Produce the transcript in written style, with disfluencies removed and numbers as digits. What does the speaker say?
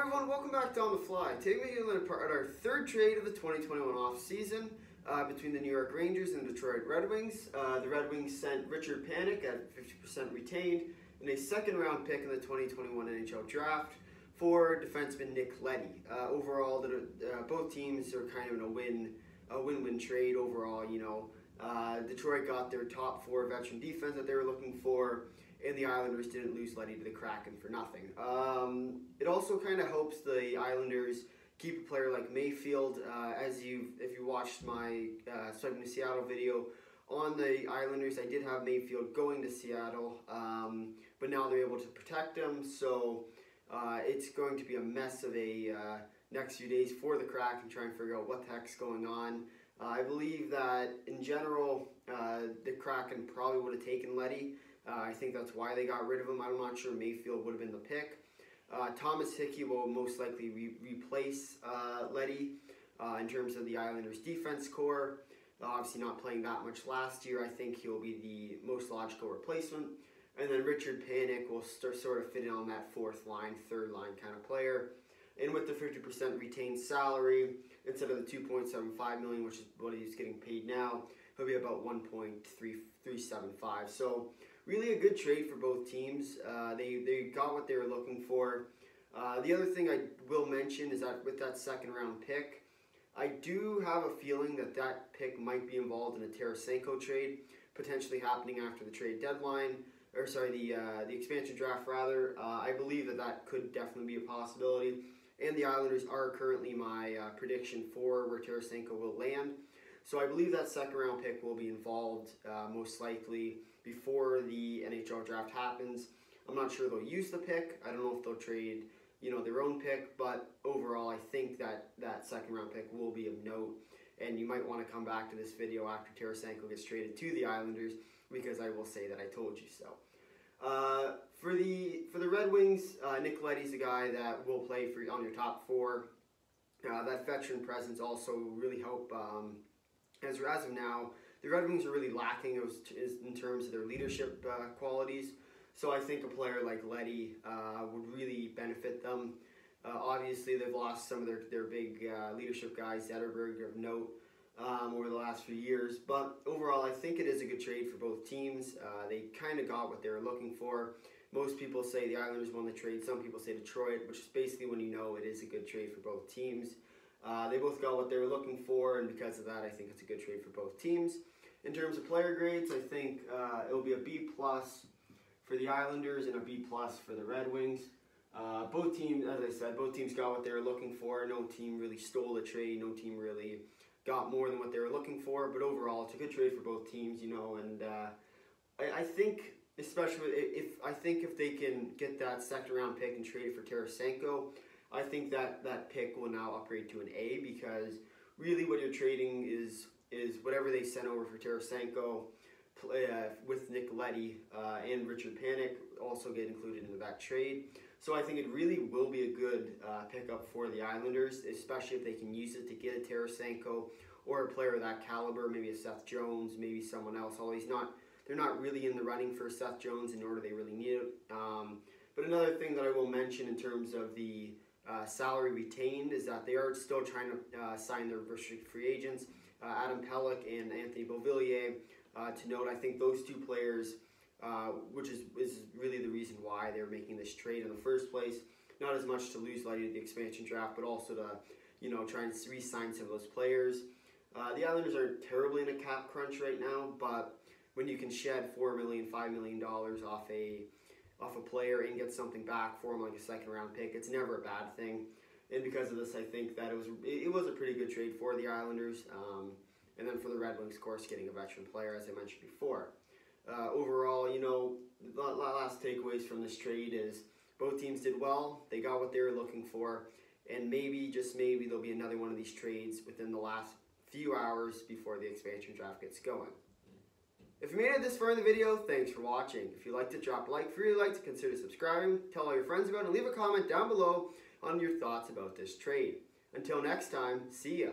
everyone, welcome back to On the Fly. Today we're going to part our third trade of the 2021 off-season between the New York Rangers and the Detroit Red Wings. The Red Wings sent Richard Panik at 50% retained and a second-round pick in the 2021 NHL draft for defenseman Leddy. Overall, both teams are kind of in a win-win trade overall. Detroit got their top four veteran defense that they were looking for, and the Islanders didn't lose Leddy to the Kraken for nothing. It also kind of helps the Islanders keep a player like Mayfield. If you watched my Swiping to Seattle video on the Islanders, I did have Mayfield going to Seattle, but now they're able to protect him. So it's going to be a mess of a next few days for the Kraken trying to figure out what the heck's going on. I believe that in general, the Kraken probably would have taken Leddy. I think that's why they got rid of him. I'm not sure Mayfield would have been the pick. Thomas Hickey will most likely replace Leddy in terms of the Islanders' defense core. Obviously not playing that much last year. I think he'll be the most logical replacement. And then Richard Panik will sort of fit in on that fourth line, third line kind of player. And with the 50% retained salary, instead of the $2.75 million, which is what he's getting paid now, he'll be about $1.375. So really a good trade for both teams. They got what they were looking for. The other thing I will mention is that with that second round pick, I do have a feeling that that pick might be involved in a Tarasenko trade, potentially happening after the trade deadline, or sorry, the expansion draft rather. I believe that could definitely be a possibility. And the Islanders are currently my prediction for where Tarasenko will land. So I believe that second round pick will be involved most likely before the NHL draft happens. I'm not sure they'll use the pick. I don't know if they'll trade, their own pick, but overall I think that second round pick will be of note. And you might want to come back to this video after Tarasenko gets traded to the Islanders, because I will say that I told you so. For the Red Wings, Leddy's a guy that will play on your top four. That veteran presence also really help. As of now, the Red Wings are really lacking in terms of their leadership qualities. So I think a player like Leddy would really benefit them. Obviously, they've lost some of their big leadership guys, Zetterberg of note, over the last few years. But overall, I think it is a good trade for both teams. They kind of got what they were looking for. Most people say the Islanders won the trade. Some people say Detroit, which is basically when you know it is a good trade for both teams. They both got what they were looking for, and because of that, I think it's a good trade for both teams. In terms of player grades, I think it will be a B+ for the Islanders and a B+ for the Red Wings. Both teams, as I said, both teams got what they were looking for. No team really stole the trade. No team really got more than what they were looking for. But overall, it's a good trade for both teams, and I think, especially if they can get that second round pick and trade it for Tarasenko, I think that pick will now upgrade to an A, because really what you're trading is whatever they sent over for Tarasenko with Leddy and Richard Panik also get included into that trade. So I think it really will be a good pickup for the Islanders, especially if they can use it to get a Tarasenko or a player of that caliber, maybe a Seth Jones, maybe someone else. Although they're not really in the running for Seth Jones, nor do they really need it. But another thing that I will mention in terms of the salary retained is that they are still trying to sign their restricted free agents, Adam Pelech and Anthony Beauvillier. To note, I think those two players, which is really the reason why they're making this trade in the first place. Not as much to lose Leddy to the expansion draft, but also to try and re-sign some of those players. The Islanders are terribly in a cap crunch right now, but when you can shed $4 million, $5 million off a player and get something back for him, like a second round pick, it's never a bad thing. And because of this, I think that it was a pretty good trade for the Islanders. And then for the Red Wings, of course, getting a veteran player, as I mentioned before. Overall, the last takeaways from this trade is both teams did well. They got what they were looking for. And maybe, just maybe, there'll be another one of these trades within the last few hours before the expansion draft gets going. If you made it this far in the video, thanks for watching. If you liked it, drop a like. If you really liked it, consider subscribing. Tell all your friends about it, and leave a comment down below on your thoughts about this trade. Until next time, see ya.